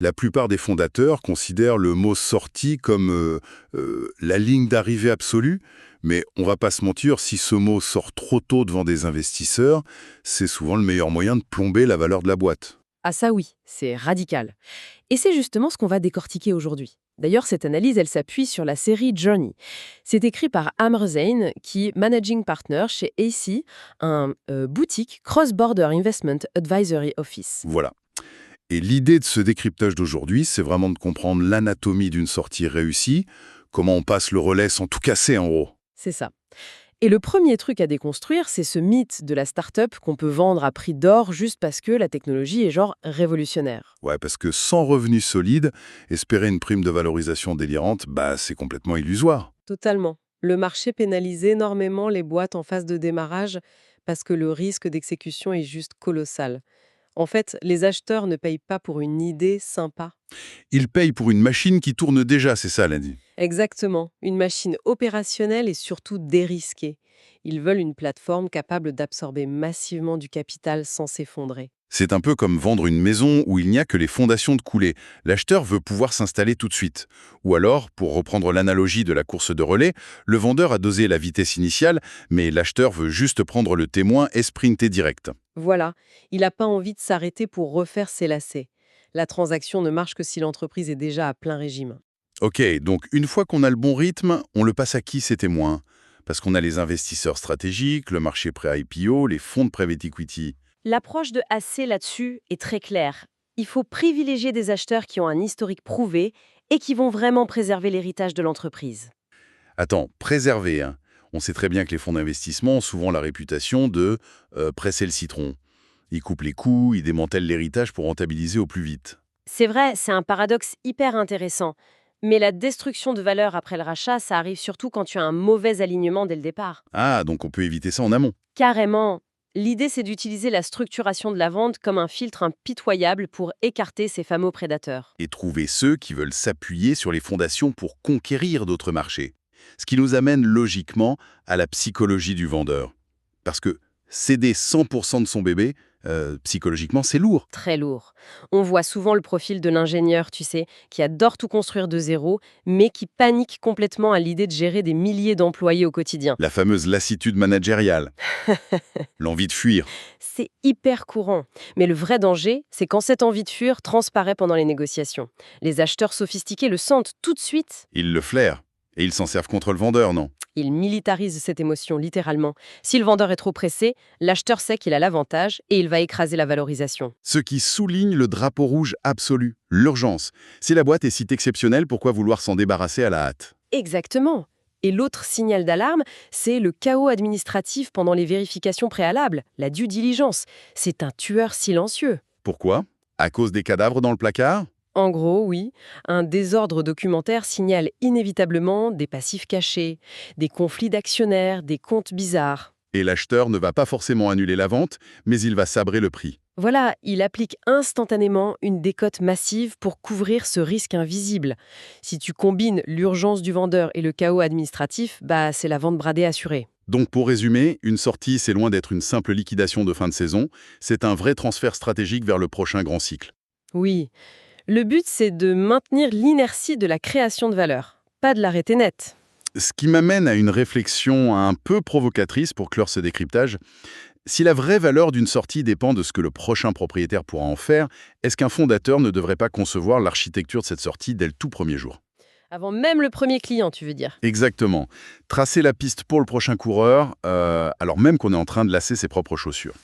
La plupart des fondateurs considèrent le mot sortie comme la ligne d'arrivée absolue, mais on va pas se mentir, si ce mot sort trop tôt devant des investisseurs, c'est souvent le meilleur moyen de plomber la valeur de la boîte. Ah ça oui, c'est radical. Et c'est justement ce qu'on va décortiquer aujourd'hui. D'ailleurs, cette analyse, elle s'appuie sur la série Journey. C'est écrit par Amr Zain, qui est Managing Partner chez AC, un boutique Cross-Border Investment Advisory Office. Voilà. Et l'idée de ce décryptage d'aujourd'hui, c'est vraiment de comprendre l'anatomie d'une sortie réussie, comment on passe le relais sans tout casser en gros. C'est ça. Et le premier truc à déconstruire, c'est ce mythe de la start-up qu'on peut vendre à prix d'or juste parce que la technologie est genre révolutionnaire. Ouais, parce que sans revenus solides, espérer une prime de valorisation délirante, bah c'est complètement illusoire. Totalement. Le marché pénalise énormément les boîtes en phase de démarrage parce que le risque d'exécution est juste colossal. En fait, les acheteurs ne payent pas pour une idée sympa. Ils payent pour une machine qui tourne déjà, c'est ça lundi. Exactement, une machine opérationnelle et surtout dérisquée. Ils veulent une plateforme capable d'absorber massivement du capital sans s'effondrer. C'est un peu comme vendre une maison où il n'y a que les fondations de coulées. L'acheteur veut pouvoir s'installer tout de suite. Ou alors, pour reprendre l'analogie de la course de relais, le vendeur a dosé la vitesse initiale, mais l'acheteur veut juste prendre le témoin et sprinter direct. Voilà, il n'a pas envie de s'arrêter pour refaire ses lacets. La transaction ne marche que si l'entreprise est déjà à plein régime. Ok, donc une fois qu'on a le bon rythme, on le passe à qui ces témoins? Parce qu'on a les investisseurs stratégiques, le marché pré-IPO, les fonds de private equity. L'approche de AC là-dessus est très claire. Il faut privilégier des acheteurs qui ont un historique prouvé et qui vont vraiment préserver l'héritage de l'entreprise. Attends, préserver, hein. On sait très bien que les fonds d'investissement ont souvent la réputation de presser le citron. Ils coupent les coûts, ils démantèlent l'héritage pour rentabiliser au plus vite. C'est vrai, c'est un paradoxe hyper intéressant. Mais la destruction de valeur après le rachat, ça arrive surtout quand tu as un mauvais alignement dès le départ. Ah, donc on peut éviter ça en amont. Carrément. L'idée, c'est d'utiliser la structuration de la vente comme un filtre impitoyable pour écarter ces fameux prédateurs. Et trouver ceux qui veulent s'appuyer sur les fondations pour conquérir d'autres marchés. Ce qui nous amène logiquement à la psychologie du vendeur. Parce que céder 100% de son bébé, psychologiquement, c'est lourd. Très lourd. On voit souvent le profil de l'ingénieur, tu sais, qui adore tout construire de zéro, mais qui panique complètement à l'idée de gérer des milliers d'employés au quotidien. La fameuse lassitude managériale, l'envie de fuir. C'est hyper courant. Mais le vrai danger, c'est quand cette envie de fuir transparaît pendant les négociations. Les acheteurs sophistiqués le sentent tout de suite. Ils le flairent. Et ils s'en servent contre le vendeur, non? Ils militarisent cette émotion, littéralement. Si le vendeur est trop pressé, l'acheteur sait qu'il a l'avantage et il va écraser la valorisation. Ce qui souligne le drapeau rouge absolu, l'urgence. Si la boîte est si exceptionnelle, pourquoi vouloir s'en débarrasser à la hâte? Exactement. Et l'autre signal d'alarme, c'est le chaos administratif pendant les vérifications préalables, la due diligence. C'est un tueur silencieux. Pourquoi? À cause des cadavres dans le placard? En gros, oui, un désordre documentaire signale inévitablement des passifs cachés, des conflits d'actionnaires, des comptes bizarres. Et l'acheteur ne va pas forcément annuler la vente, mais il va sabrer le prix. Voilà, il applique instantanément une décote massive pour couvrir ce risque invisible. Si tu combines l'urgence du vendeur et le chaos administratif, bah c'est la vente bradée assurée. Donc pour résumer, une sortie, c'est loin d'être une simple liquidation de fin de saison, c'est un vrai transfert stratégique vers le prochain grand cycle. Oui, le but c'est de maintenir l'inertie de la création de valeur, pas de l'arrêter net. Ce qui m'amène à une réflexion un peu provocatrice pour clore ce décryptage. Si la vraie valeur d'une sortie dépend de ce que le prochain propriétaire pourra en faire, est-ce qu'un fondateur ne devrait pas concevoir l'architecture de cette sortie dès le tout premier jour? Avant même le premier client, tu veux dire. Exactement. Tracer la piste pour le prochain coureur, alors même qu'on est en train de lasser ses propres chaussures.